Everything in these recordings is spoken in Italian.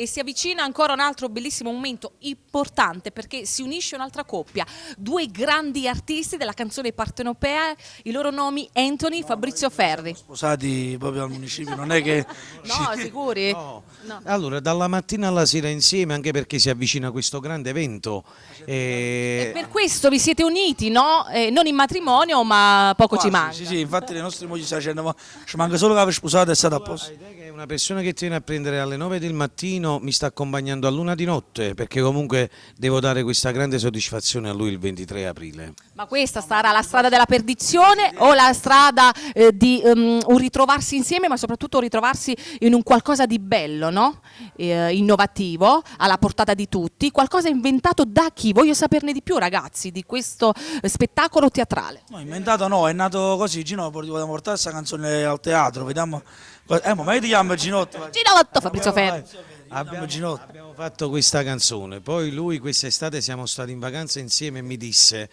E si avvicina ancora un altro bellissimo momento importante, perché si unisce un'altra coppia, due grandi artisti della canzone partenopea, i loro nomi Anthony e Fabrizio Ferri. Sposati proprio al municipio, non è che... No, sicuri? No. No. Allora, dalla mattina alla sera insieme, anche perché si avvicina questo grande evento. E per questo vi siete uniti, no? Non in matrimonio, ma poco ci manca. Sì, sì, infatti le nostre mogli stanno dicendo, ma ci manca solo che aver sposato e è stato a posto. Che una persona che ti viene a prendere alle 9 del mattino mi sta accompagnando a luna di notte, perché comunque devo dare questa grande soddisfazione a lui il 23 aprile. Ma questa sarà la strada della perdizione o la strada di un ritrovarsi insieme, ma soprattutto ritrovarsi in un qualcosa di bello, no? Innovativo, alla portata di tutti, qualcosa inventato da chi? Voglio saperne di più, ragazzi, di questo spettacolo teatrale. No, inventato no, è nato così, Gino, vogliamo portare questa canzone al teatro, vediamo... ma io ti chiamo Ginotto. Ginotto, Fabrizio Ferri. Abbiamo fatto questa canzone, poi lui quest'estate siamo stati in vacanza insieme e mi disse: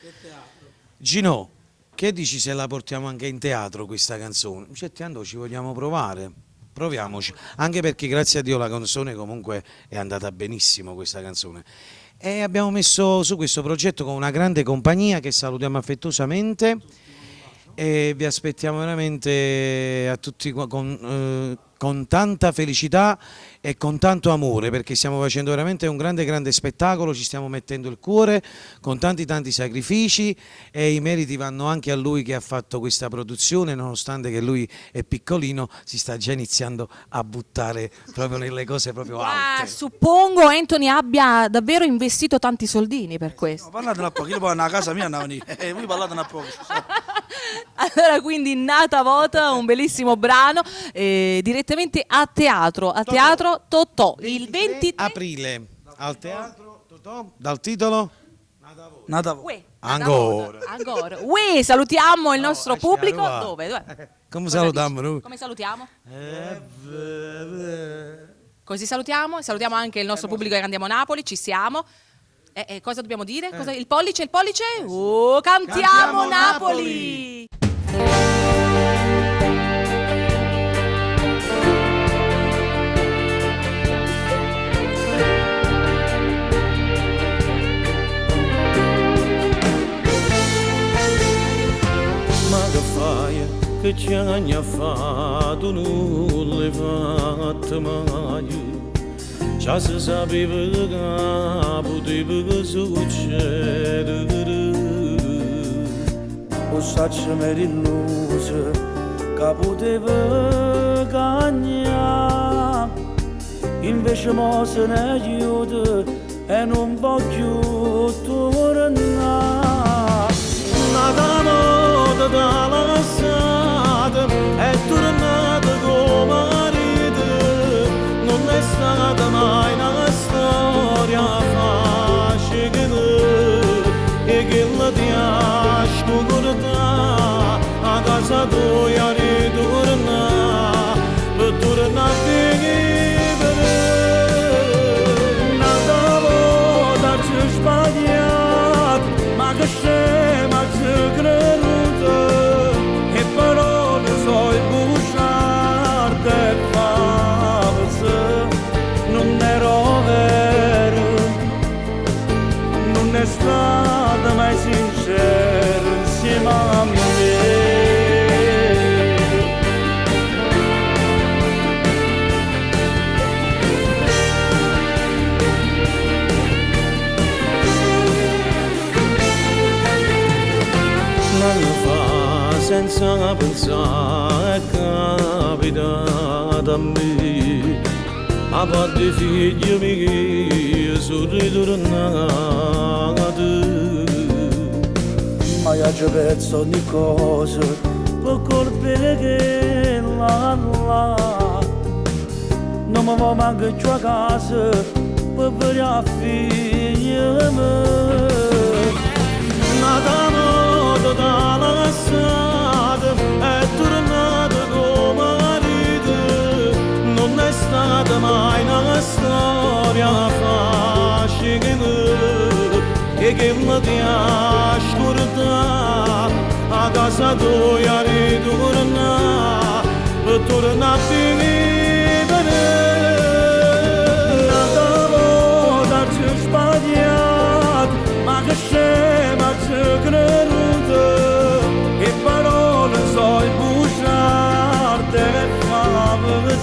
Gino, che dici se la portiamo anche in teatro questa canzone? Certo, ci vogliamo provare, proviamoci, anche perché grazie a Dio la canzone comunque è andata benissimo, questa canzone. E abbiamo messo su questo progetto con una grande compagnia che salutiamo affettuosamente e vi aspettiamo veramente a tutti con tanta felicità e con tanto amore, perché stiamo facendo veramente un grande spettacolo, ci stiamo mettendo il cuore con tanti sacrifici e i meriti vanno anche a lui che ha fatto questa produzione, nonostante che lui è piccolino, si sta già iniziando a buttare proprio nelle cose proprio alte. Suppongo Anthony abbia davvero investito tanti soldini per questo. No, parlate un po', io poi a casa mia andavo lì, voi parlate un po'. Allora, quindi Nata Vota, un bellissimo brano direttamente a teatro Totò, il 23 aprile al teatro Totò, dal titolo Nata Vota. Ancora. Uè, salutiamo il nostro pubblico. Dove? Come salutiamo noi? Come salutiamo? Così salutiamo anche il nostro pubblico che andiamo a Napoli, ci siamo. Cosa dobbiamo dire? Il pollice? Cantiamo Napoli! Ma che fai? Che ci hanno fatto? Non le fatte mai. Già si sapeva che poteva succedere. O sacci mi rilluso che poteva cagnare, invece mo se ne aiuta e non voglio tornare. Nata moda dalla strada è tornata come marito, non è stata mai una storia facile e che la piace guarda a casa tua ritorna per tornare a vivere. Nata volta ci ho sbagliato, ma che scema ci ho creduto e parole so bruciate e false, non ero vero, non è stata mai sincera insieme a me. Non lo fa senza pensare, è capitato a me. A parte figli miei sono ritornato. Ma io ci penso ogni cosa per colpire che la non mi va manco più a casa per vedere a figlia mia. Nata moda dalla strada è tornata come marito, non è stata mai una storia facile e che mi piace guardare a casa tua ritorna per tornare a vivere.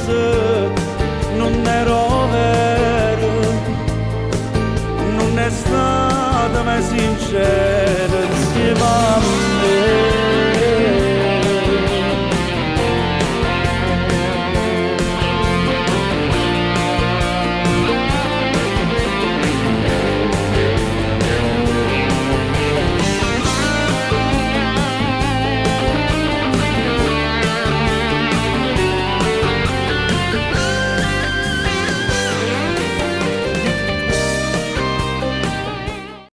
se non ero vero, non è stata mai sincera insieme a me.